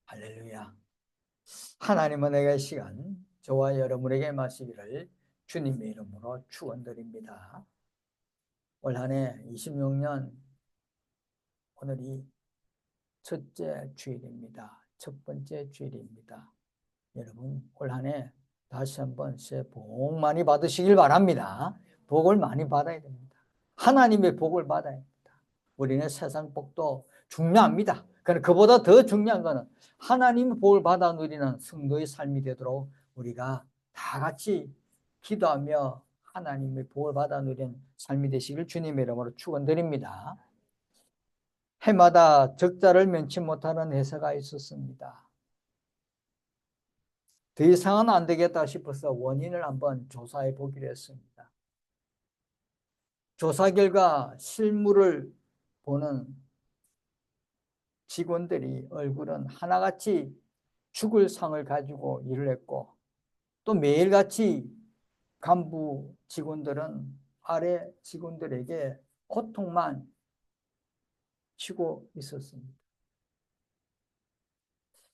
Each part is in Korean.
할렐루야. 하나님은 내게 시간, 저와 여러분에게 마시기를 주님의 이름으로 축원드립니다. 올 한 해 26년 오늘이 첫째 주일입니다. 첫 번째 주일입니다. 여러분 올 한 해 다시 한번 새해 복 많이 받으시길 바랍니다. 복을 많이 받아야 됩니다. 하나님의 복을 받아야 됩니다. 우리는 세상 복도 중요합니다. 그러나 그보다 더 중요한 것은 하나님의 복을 받아 누리는 성도의 삶이 되도록 우리가 다 같이 기도하며 하나님의 복을 받아 누리는 삶이 되시길 주님의 이름으로 축원드립니다. 해마다 적자를 면치 못하는 회사가 있었습니다. 더 이상은 안 되겠다 싶어서 원인을 한번 조사해 보기로 했습니다. 조사 결과 실물을 보는 직원들이 얼굴은 하나같이 죽을 상을 가지고 일을 했고, 또 매일같이 간부 직원들은 아래 직원들에게 고통만 치고 있었습니다.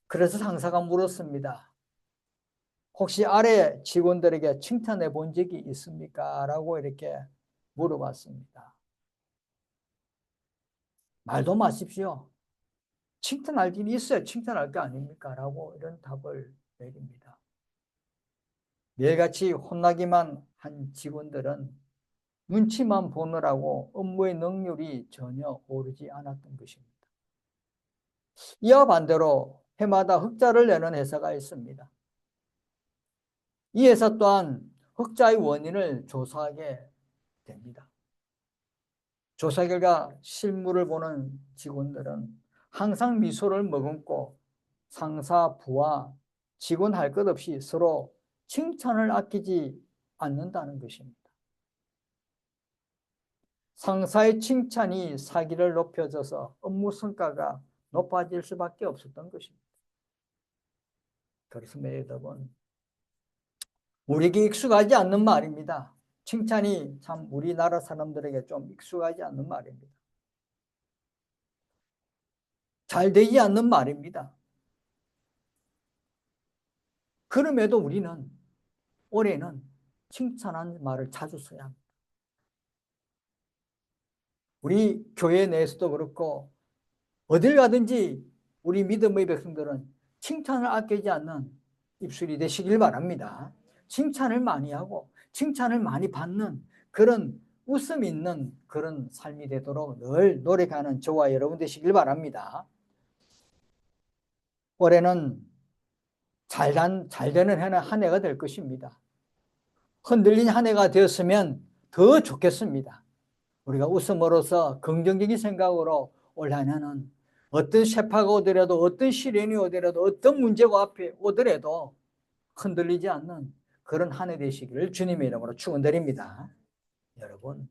그래서 상사가 물었습니다. 혹시 아래 직원들에게 칭찬해 본 적이 있습니까? 라고 이렇게 물어봤습니다. 말도 마십시오. 칭찬할 일이 있어야 칭찬할 거 아닙니까? 라고 이런 답을 내립니다. 매일같이 혼나기만 한 직원들은 눈치만 보느라고 업무의 능률이 전혀 오르지 않았던 것입니다. 이와 반대로 해마다 흑자를 내는 회사가 있습니다. 이 회사 또한 흑자의 원인을 조사하게 됩니다. 조사 결과 실물을 보는 직원들은 항상 미소를 머금고 상사, 부하, 직원 할 것 없이 서로 칭찬을 아끼지 않는다는 것입니다. 상사의 칭찬이 사기를 높여줘서 업무 성과가 높아질 수밖에 없었던 것입니다. 그래서 여러분, 우리에게 익숙하지 않는 말입니다. 칭찬이 참 우리나라 사람들에게 좀 익숙하지 않는 말입니다. 잘 되지 않는 말입니다. 그럼에도 우리는 올해는 칭찬한 말을 자주 써야 합니다. 우리 교회 내에서도 그렇고 어딜 가든지 우리 믿음의 백성들은 칭찬을 아끼지 않는 입술이 되시길 바랍니다. 칭찬을 많이 하고 칭찬을 많이 받는 그런 웃음 있는 그런 삶이 되도록 늘 노력하는 저와 여러분 되시길 바랍니다. 올해는 잘 되는 한 해가 될 것입니다. 흔들린 한 해가 되었으면 더 좋겠습니다. 우리가 웃음으로써 긍정적인 생각으로 올 한 해는 어떤 쇠파가 오더라도 어떤 시련이 오더라도 어떤 문제가 앞에 오더라도 흔들리지 않는 그런 한 해 되시기를 주님의 이름으로 축원드립니다. 여러분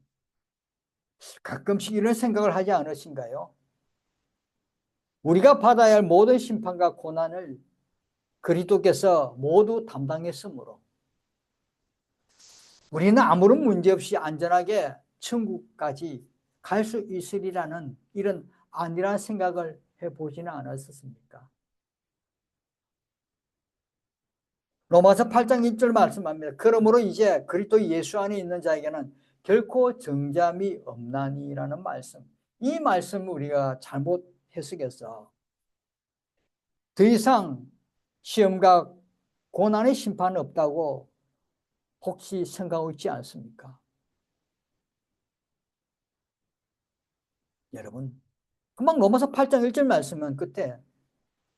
가끔씩 이런 생각을 하지 않으신가요? 우리가 받아야 할 모든 심판과 고난을 그리스도께서 모두 담당했으므로 우리는 아무런 문제 없이 안전하게 천국까지 갈 수 있으리라는 이런 아니란 생각을 해보지는 않았습니까? 로마서 8장 1절 말씀합니다. 그러므로 이제 그리스도 예수 안에 있는 자에게는 결코 정잠이 없나니라는 말씀. 이 말씀을 우리가 잘못 해석해서 더 이상 시험과 고난의 심판은 없다고 혹시 생각하고 있지 않습니까? 여러분, 금방 로마서 8장 1절 말씀은 그때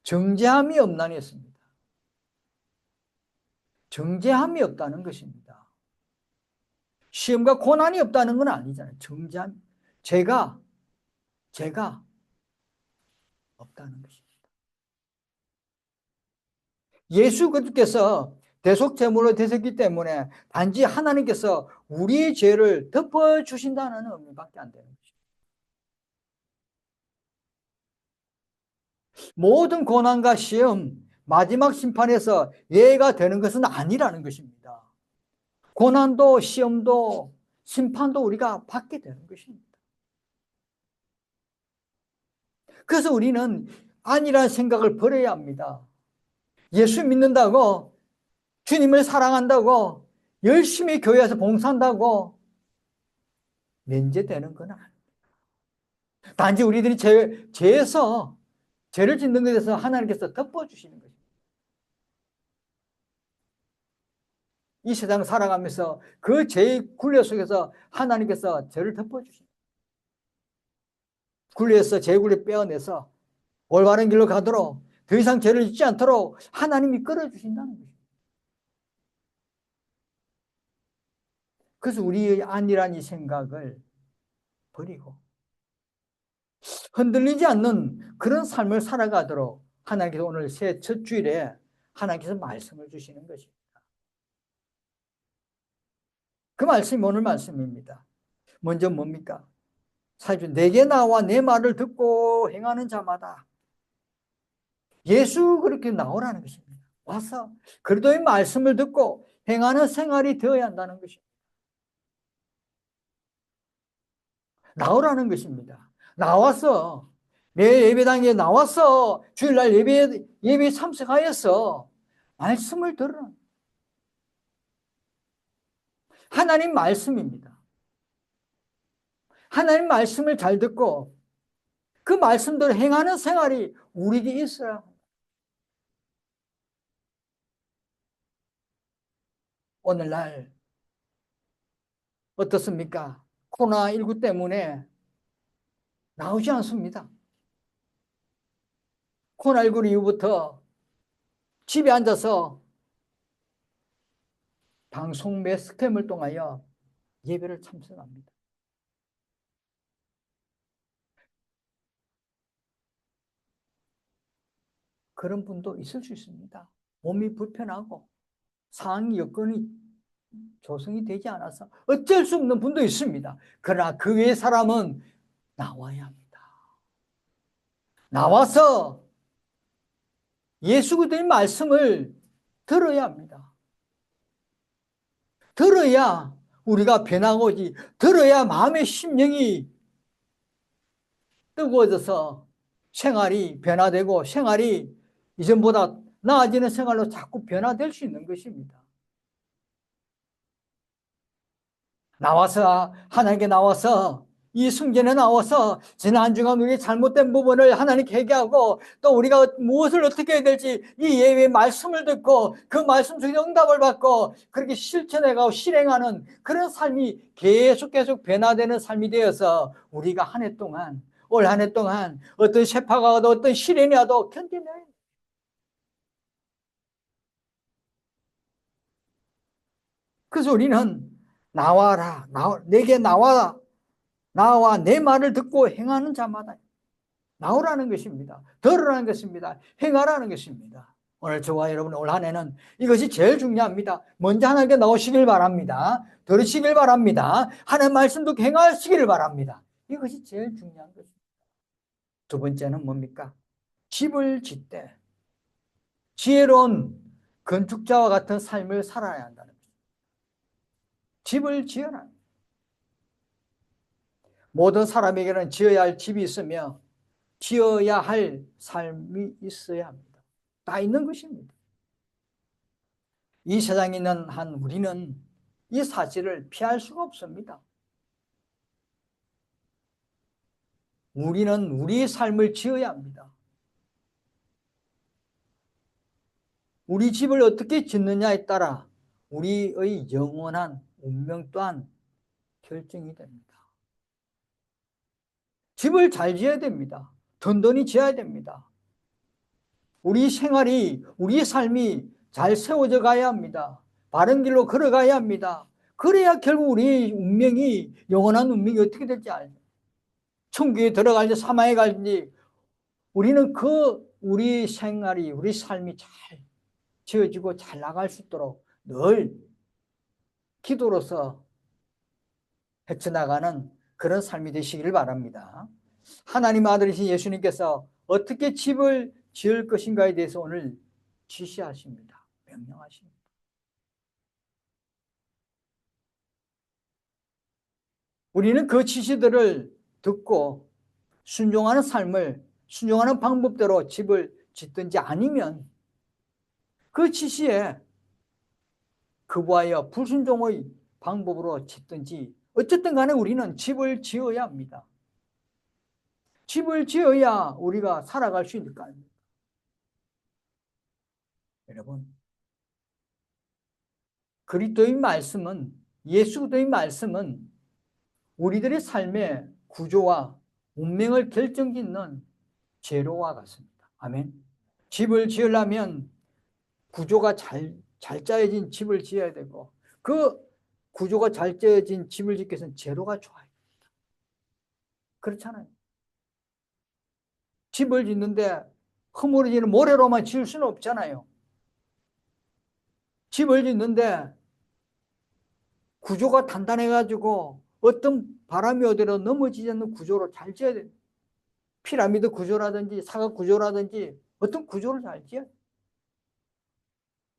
정죄함이 없나니 했습니다. 정죄함이 없다는 것입니다. 시험과 고난이 없다는 건 아니잖아요. 정죄함, 죄가 없다는 것입니다. 예수 그리스도께서 대속제물로 되셨기 때문에 단지 하나님께서 우리의 죄를 덮어주신다는 의미밖에 안 되는 것입니다. 모든 고난과 시험, 마지막 심판에서 예외가 되는 것은 아니라는 것입니다. 고난도 시험도 심판도 우리가 받게 되는 것입니다. 그래서 우리는 아니라는 생각을 버려야 합니다. 예수 믿는다고, 주님을 사랑한다고, 열심히 교회에서 봉사한다고 면제되는 건 아니에요. 단지 우리들이 죄에서, 죄를 짓는 것에 대해서 하나님께서 덮어주시는 거예요. 이 세상 살아가면서 그 죄의 굴레 속에서 하나님께서 죄를 덮어주십니다. 굴레에서 죄의 굴레 빼어내서 올바른 길로 가도록, 더 이상 죄를 짓지 않도록 하나님이 끌어주신다는 거죠. 그래서 우리의 안일한 이 생각을 버리고 흔들리지 않는 그런 삶을 살아가도록 하나님께서 오늘 새 첫 주일에 하나님께서 말씀을 주시는 것입니다. 그 말씀이 오늘 말씀입니다. 먼저 뭡니까? 내게 나와 내 말을 듣고 행하는 자마다, 예수 그렇게 나오라는 것입니다. 와서 그리스도의 말씀을 듣고 행하는 생활이 되어야 한다는 것입니다. 나오라는 것입니다. 나와서 내 예배당에 나와서 주일날 예배 참석하여서 말씀을 들으라. 하나님 말씀입니다. 하나님 말씀을 잘 듣고 그 말씀대로 행하는 생활이 우리에게 있어야 합니다. 오늘날 어떻습니까? 코로나19 때문에 나오지 않습니다. 코로나19 이후부터 집에 앉아서 방송 매스캠을 통하여 예배를 참석합니다. 그런 분도 있을 수 있습니다. 몸이 불편하고 상황 여건이 조성이 되지 않아서 어쩔 수 없는 분도 있습니다. 그러나 그 외의 사람은 나와야 합니다. 나와서 예수 그리스도의 말씀을 들어야 합니다. 들어야 우리가 변하고지, 들어야 마음의 심령이 뜨거워져서 생활이 변화되고 생활이 이전보다 나아지는 생활로 자꾸 변화될 수 있는 것입니다. 나와서 하나님께 나와서 이 성전에 나와서 지난 주간 우리의 잘못된 부분을 하나님께 회개하고 또 우리가 무엇을 어떻게 해야 될지 이 예외의 말씀을 듣고 그 말씀 중에 응답을 받고 그렇게 실천해가고 실행하는 그런 삶이 계속 변화되는 삶이 되어서 우리가 한 해 동안, 올 한 해 동안 어떤 세파가 와도 어떤 시련이 와도 견디네. 그래서 우리는 나와라, 내게 나와라, 나와 내 말을 듣고 행하는 자마다 나오라는 것입니다. 들으라는 것입니다. 행하라는 것입니다. 오늘 저와 여러분 올 한 해는 이것이 제일 중요합니다. 먼저 하나님께 나오시길 바랍니다. 들으시길 바랍니다. 하나님 말씀도 행하시기를 바랍니다. 이것이 제일 중요한 것입니다. 두 번째는 뭡니까? 집을 짓되 지혜로운 건축자와 같은 삶을 살아야 한다는 것입니다. 집을 지어라. 모든 사람에게는 지어야 할 집이 있으며 지어야 할 삶이 있어야 합니다. 다 있는 것입니다. 이 세상에 있는 한 우리는 이 사실을 피할 수가 없습니다. 우리는 우리의 삶을 지어야 합니다. 우리 집을 어떻게 짓느냐에 따라 우리의 영원한 운명 또한 결정이 됩니다. 집을 잘 지어야 됩니다. 든든히 지어야 됩니다. 우리 생활이, 우리 삶이 잘 세워져 가야 합니다. 바른 길로 걸어가야 합니다. 그래야 결국 우리 운명이, 영원한 운명이 어떻게 될지 알죠. 천국에 들어갈지 사망에 갈지 우리는 우리 생활이, 우리 삶이 잘 지어지고 잘 나갈 수 있도록 늘 기도로서 헤쳐나가는 그런 삶이 되시기를 바랍니다. 하나님 아들이신 예수님께서 어떻게 집을 지을 것인가에 대해서 오늘 지시하십니다. 명령하십니다. 우리는 그 지시들을 듣고 순종하는 삶을 순종하는 방법대로 집을 짓든지 아니면 그 지시에 거부하여 불순종의 방법으로 짓든지 어쨌든 간에 우리는 집을 지어야 합니다. 집을 지어야 우리가 살아갈 수 있을 거 아닙니까? 여러분, 그리스도의 말씀은, 예수의 말씀은 우리들의 삶의 구조와 운명을 결정짓는 재료와 같습니다. 아멘. 집을 지으려면 구조가 잘 짜여진 집을 지어야 되고, 그 구조가 잘 짜여진 집을 짓기 위해서는 재료가 좋아요. 그렇잖아요. 집을 짓는데 허물어지는 모래로만 지을 수는 없잖아요. 집을 짓는데 구조가 단단해가지고 어떤 바람이 오더라도 넘어지지 않는 구조로 잘 지어야 돼요. 피라미드 구조라든지 사각 구조라든지 어떤 구조를 잘 지어야 돼요.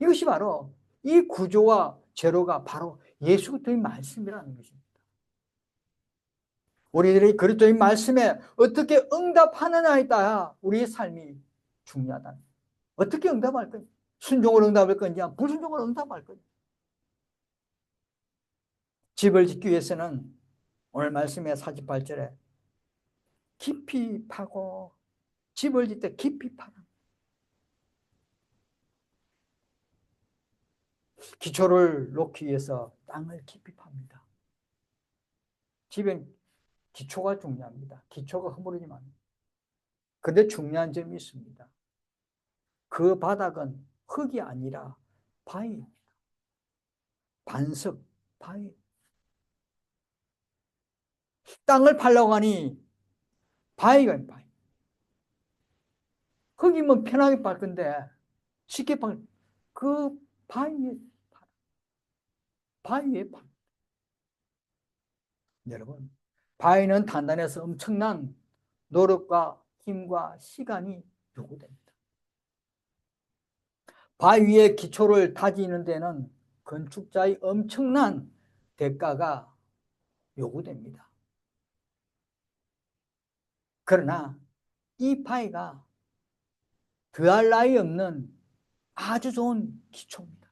이것이 바로 이 구조와 재료가 바로 예수 그리스도의 말씀이라는 것입니다. 우리들이 그리스도의 말씀에 어떻게 응답하느냐에 따라 우리의 삶이 중요하다. 어떻게 응답할 거냐? 순종으로 응답할 거냐? 불순종으로 응답할 거냐? 집을 짓기 위해서는 오늘 말씀의 48절에 깊이 파고 집을 짓 때 깊이 파라. 기초를 놓기 위해서 땅을 깊이 팝니다. 집엔 기초가 중요합니다. 기초가 허물어지면 안 돼요. 그런데 중요한 점이 있습니다. 그 바닥은 흙이 아니라 바위입니다. 반석, 바위. 땅을 파려고 하니 바위가 바위. 흙이면 편하게 팔 건데 쉽게 팔. 그 바위에 팔. 바위에 팔. 여러분, 바위는 단단해서 엄청난 노력과 힘과 시간이 요구됩니다. 바위의 기초를 다지는 데는 건축자의 엄청난 대가가 요구됩니다. 그러나 이 바위가 더할 나위 없는 아주 좋은 기초입니다.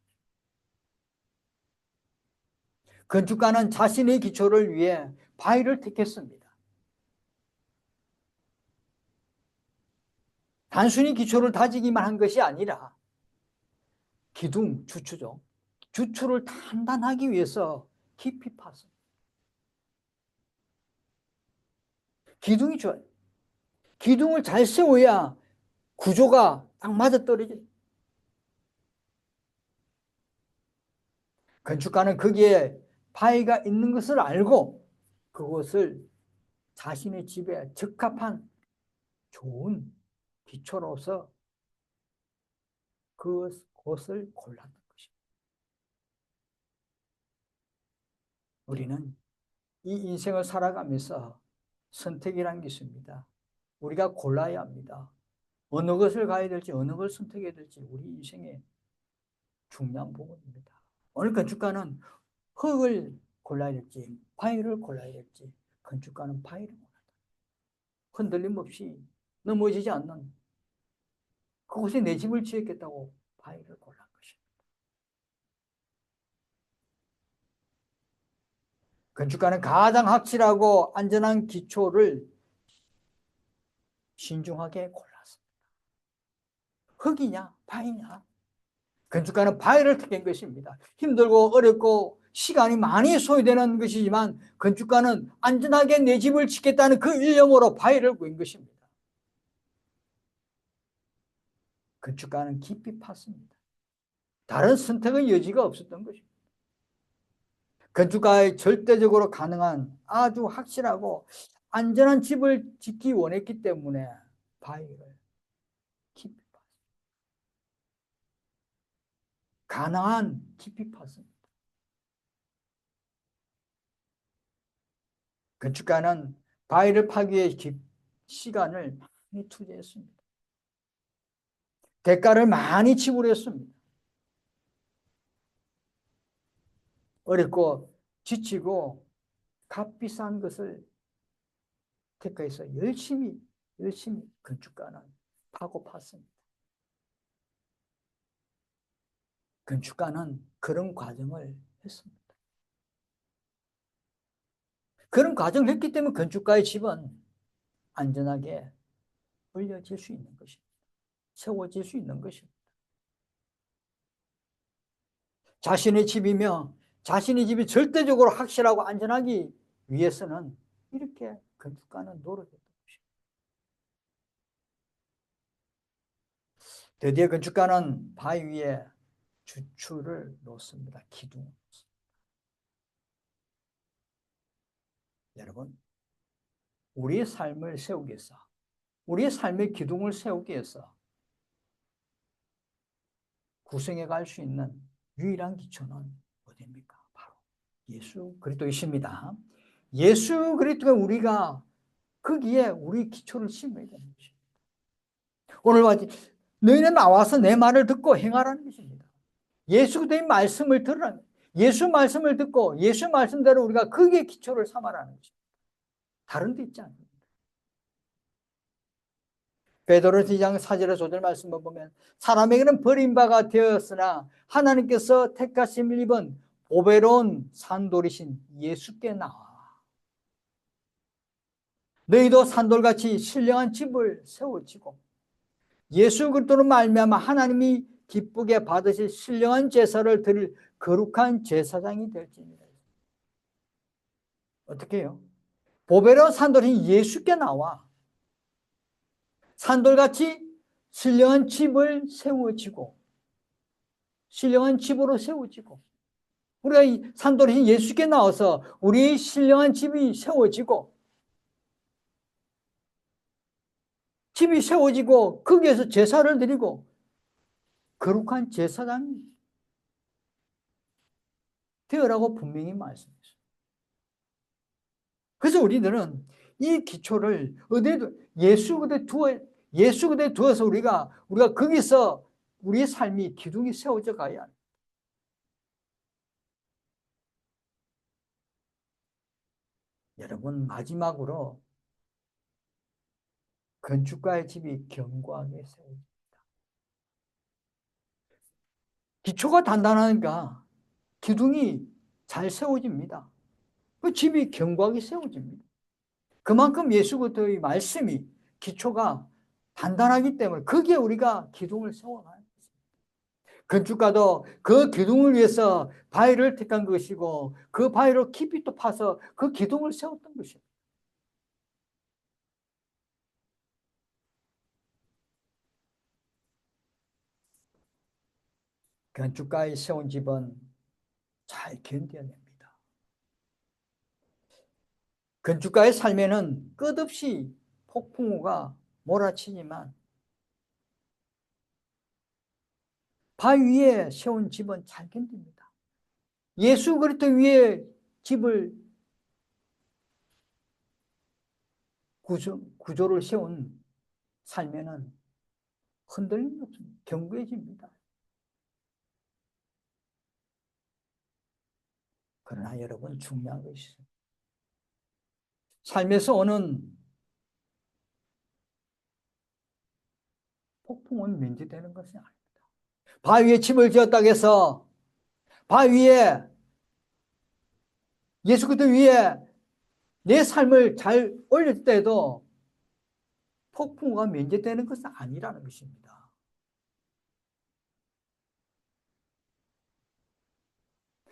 건축가는 자신의 기초를 위해 바위를 택했습니다. 단순히 기초를 다지기만 한 것이 아니라 기둥, 주추죠. 주추를 단단하기 위해서 깊이 팠습니다. 기둥이 좋아요. 기둥을 잘 세워야 구조가 딱 맞아떨어져요. 건축가는 거기에 바위가 있는 것을 알고 그것을 자신의 집에 적합한 좋은 기초로서 그것을 골랐던 것입니다. 우리는 이 인생을 살아가면서 선택이라는 게 있습니다. 우리가 골라야 합니다. 어느 것을 가야 될지 어느 걸 선택해야 될지 우리 인생의 중요한 부분입니다. 오늘 건축가는 흙을 골라야 될지 바위를 골라야 될지 건축가는 바위를 골랐다. 흔들림 없이 넘어지지 않는 그곳에 내 집을 지었겠다고 바위를 골란 것입니다. 건축가는 가장 확실하고 안전한 기초를 신중하게 골랐습니다. 흙이냐 바위냐. 건축가는 바위를 택한 것입니다. 힘들고 어렵고 시간이 많이 소요되는 것이지만 건축가는 안전하게 내 집을 짓겠다는 그 일념으로 바위를 구한 것입니다. 건축가는 깊이 팠습니다. 다른 선택의 여지가 없었던 것입니다. 건축가의 절대적으로 가능한 아주 확실하고 안전한 집을 짓기 원했기 때문에 바위를 깊이 팠습니다. 가능한 깊이 팠습니다. 건축가는 바위를 파기 위해 시간을 많이 투자했습니다. 대가를 많이 지불했습니다. 어렵고 지치고 값비싼 것을 대가해서 열심히 열심히 건축가는 파고 팠습니다. 건축가는 그런 과정을 했습니다. 그런 과정을 했기 때문에 건축가의 집은 안전하게 올려질 수 있는 것입니다. 세워질 수 있는 것입니다. 자신의 집이며 자신의 집이 절대적으로 확실하고 안전하기 위해서는 이렇게 건축가는 노력했던 것입니다. 드디어 건축가는 바위 위에 주추를 놓습니다. 기둥을 놓습니다. 여러분, 우리의 삶을 세우기 위해서, 우리의 삶의 기둥을 세우기 위해서 구성해 갈 수 있는 유일한 기초는 어디입니까? 바로 예수 그리스도이십니다. 예수 그리스도가 우리가 거기에 우리 기초를 심어야 되는 것입니다. 오늘 같이 너희는 나와서 내 말을 듣고 행하라는 것입니다. 예수 그리스도의 말씀을 들으라는 것입니다. 예수 말씀을 듣고 예수 말씀대로 우리가 거기에 기초를 삼아라는 것입니다. 다른 데 있지 않습니다. 베드로서 2장 4절에 5절 말씀을 보면 사람에게는 버림바가 되었으나 하나님께서 택하심을 입은 보배로운 산돌이신 예수께 나와 너희도 산돌같이 신령한 집을 세워지고 예수 그리스도로 말미암아 하나님이 기쁘게 받으실 신령한 제사를 드릴 거룩한 제사장이 될지니라. 어떻게 해요? 보배로운 산돌이 예수께 나와 산돌같이 신령한 집을 세워지고 신령한 집으로 세워지고 우리가 이 산돌이 예수께 나와서 우리의 신령한 집이 세워지고 집이 세워지고 거기에서 제사를 드리고 거룩한 제사장이 되어라고 분명히 말씀했어요. 그래서 우리들은 이 기초를 어디에도 예수 그대 두어서 우리가 거기서 우리의 삶이 기둥이 세워져 가야 합니다. 여러분 마지막으로 건축가의 집이 견고하게 세워집니다. 기초가 단단하니까 기둥이 잘 세워집니다. 그 집이 견고하게 세워집니다. 그만큼 예수 그리스도의 말씀이 기초가 단단하기 때문에 거기에 우리가 기둥을 세워가야 합니다. 건축가도 그 기둥을 위해서 바위를 택한 것이고 그 바위를 깊이 또 파서 그 기둥을 세웠던 것입니다. 건축가의 세운 집은 잘 견뎌냅니다. 건축가의 삶에는 끝없이 폭풍우가 몰아치지만 바위 위에 세운 집은 잘 견딥니다. 예수 그리스도 위에 집을 구조를 세운 삶에는 흔들림이 없습니다. 견고해집니다. 그러나 여러분 중요한 것이 있어요. 삶에서 오는 폭풍은 면제되는 것이 아닙니다. 바위에 집을 지었다고 해서 바위에 예수 그리스도 위에 내 삶을 잘 올릴 때도 폭풍우가 면제되는 것은 아니라는 것입니다.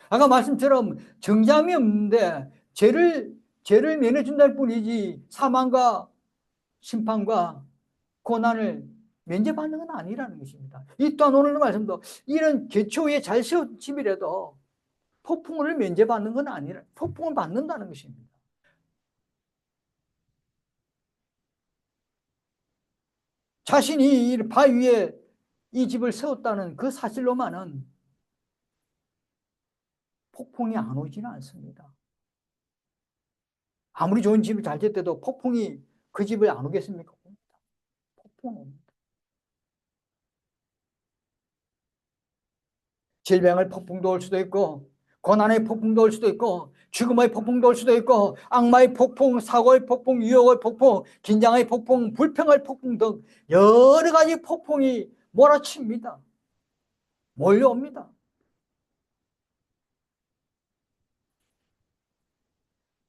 아까 말씀처럼 정잠이 없는데 죄를 면해준다는 뿐이지 사망과 심판과 고난을 면제받는 건 아니라는 것입니다. 이 또한 오늘 말씀도 이런 기초 위에 잘 세운 집이라도 폭풍을 면제받는 건 아니라 폭풍을 받는다는 것입니다. 자신이 바위 위에 이 집을 세웠다는 그 사실로만은 폭풍이 안 오지는 않습니다. 아무리 좋은 집을 잘 지었대도 폭풍이 그 집을 안 오겠습니까? 폭풍은 옵니다. 질병을 폭풍도 올 수도 있고 고난의 폭풍도 올 수도 있고, 죽음의 폭풍도 올 수도 있고, 악마의 폭풍, 사고의 폭풍, 유혹의 폭풍, 긴장의 폭풍, 불평의 폭풍 등 여러 가지 폭풍이 몰아칩니다. 몰려옵니다.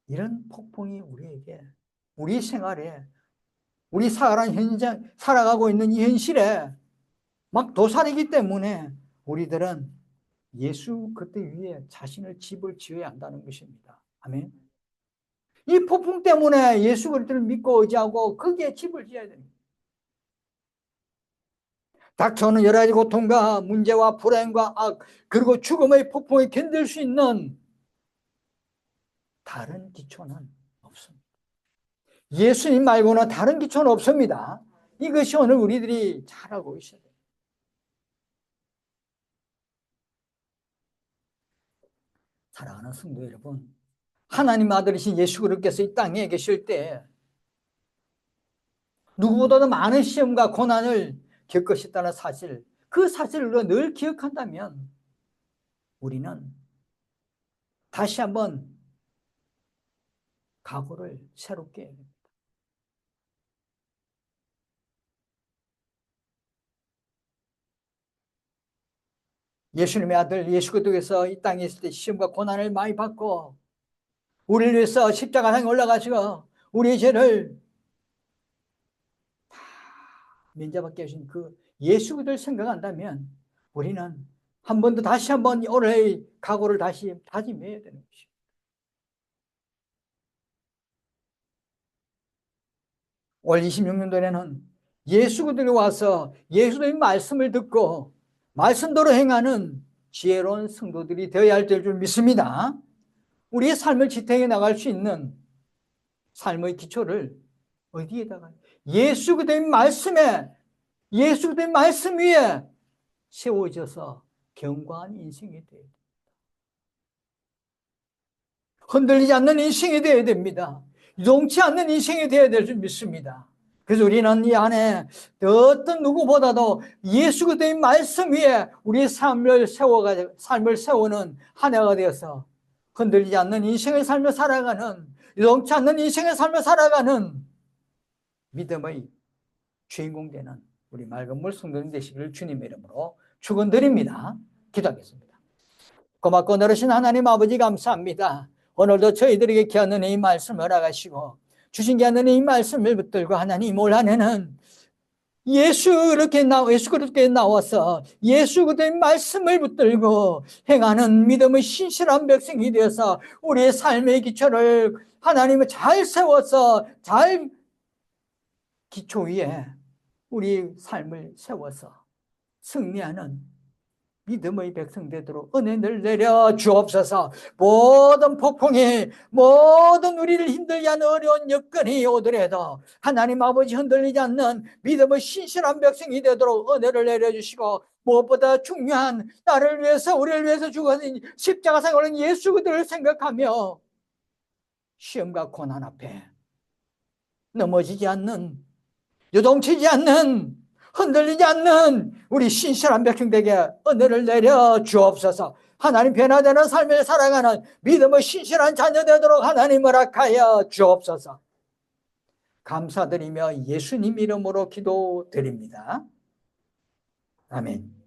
이런 폭풍이 우리에게, 우리 생활에, 우리 살아가고 있는 이 현실에 막 도사리기 때문에 우리들은 예수 그리스도 위에 자신을 집을 지어야 한다는 것입니다. 아멘. 이 폭풍 때문에 예수 그리스도를 믿고 의지하고 거기에 집을 지어야 됩니다. 닥쳐오는 여러 가지 고통과 문제와 불행과 악, 그리고 죽음의 폭풍에 견딜 수 있는 다른 기초는 없습니다. 예수님 말고는 다른 기초는 없습니다. 이것이 오늘 우리들이 잘 알고 있어야 돼요. 사랑하는 성도 여러분, 하나님 아들이신 예수 그리스도께서 이 땅에 계실 때 누구보다도 많은 시험과 고난을 겪으셨다는 사실, 그 사실을 우리가 늘 기억한다면 우리는 다시 한번 각오를 새롭게 해야 됩니다. 예수님의 아들 예수 그리스도께서 이 땅에 있을 때 시험과 고난을 많이 받고 우리를 위해서 십자가상에 올라가시고 우리의 죄를 다 면제받게 하신 그 예수 그리스도를 생각한다면 우리는 한 번 더 다시 한번 오늘의 각오를 다시 다짐해야 되는 것이죠. 올 26년도에는 예수 그리스도가 와서 예수의 말씀을 듣고 말씀대로 행하는 지혜로운 성도들이 되어야 할 줄 믿습니다. 우리의 삶을 지탱해 나갈 수 있는 삶의 기초를 어디에다가 예수 그리스도의 말씀에 예수 그리스도의 말씀 위에 세워져서 견고한 인생이 돼야 됩니다. 흔들리지 않는 인생이 되어야 됩니다. 용치 않는 인생이 되어야 될 줄 믿습니다. 그래서 우리는 이 안에 어떤 누구보다도 예수 그리스도의 말씀 위에 우리의 삶을 세우는 한 해가 되어서 흔들리지 않는 인생의 삶을 살아가는, 용치 않는 인생의 삶을 살아가는 믿음의 주인공 되는 우리 맑은 물 성도님 되시기를 주님의 이름으로 축원드립니다. 기도하겠습니다. 고맙고 너르신 하나님 아버지 감사합니다. 오늘도 저희들에게 귀한 은혜의 말씀을 허락하시고 주신 귀한 은혜의 말씀을 붙들고 하나님 올 한해는 예수 그리스도께 나와서 예수 그리스도의 말씀을 붙들고 행하는 믿음의 신실한 백성이 되어서 우리의 삶의 기초를 하나님을 잘 세워서 잘 기초 위에 우리 삶을 세워서 승리하는 믿음의 백성 되도록 은혜를 내려 주옵소서. 모든 폭풍이 모든 우리를 힘들게 하는 어려운 여건이 오더라도 하나님 아버지 흔들리지 않는 믿음의 신실한 백성이 되도록 은혜를 내려주시고 무엇보다 중요한 나를 위해서 우리를 위해서 죽어진 십자가상에 오른 예수 그들을 생각하며 시험과 고난 앞에 넘어지지 않는 요동치지 않는 흔들리지 않는 우리 신실한 백성들에게 은혜를 내려 주옵소서. 하나님 변화되는 삶을 살아가는 믿음의 신실한 자녀 되도록 하나님 허락하여 주옵소서. 감사드리며 예수님 이름으로 기도드립니다. 아멘.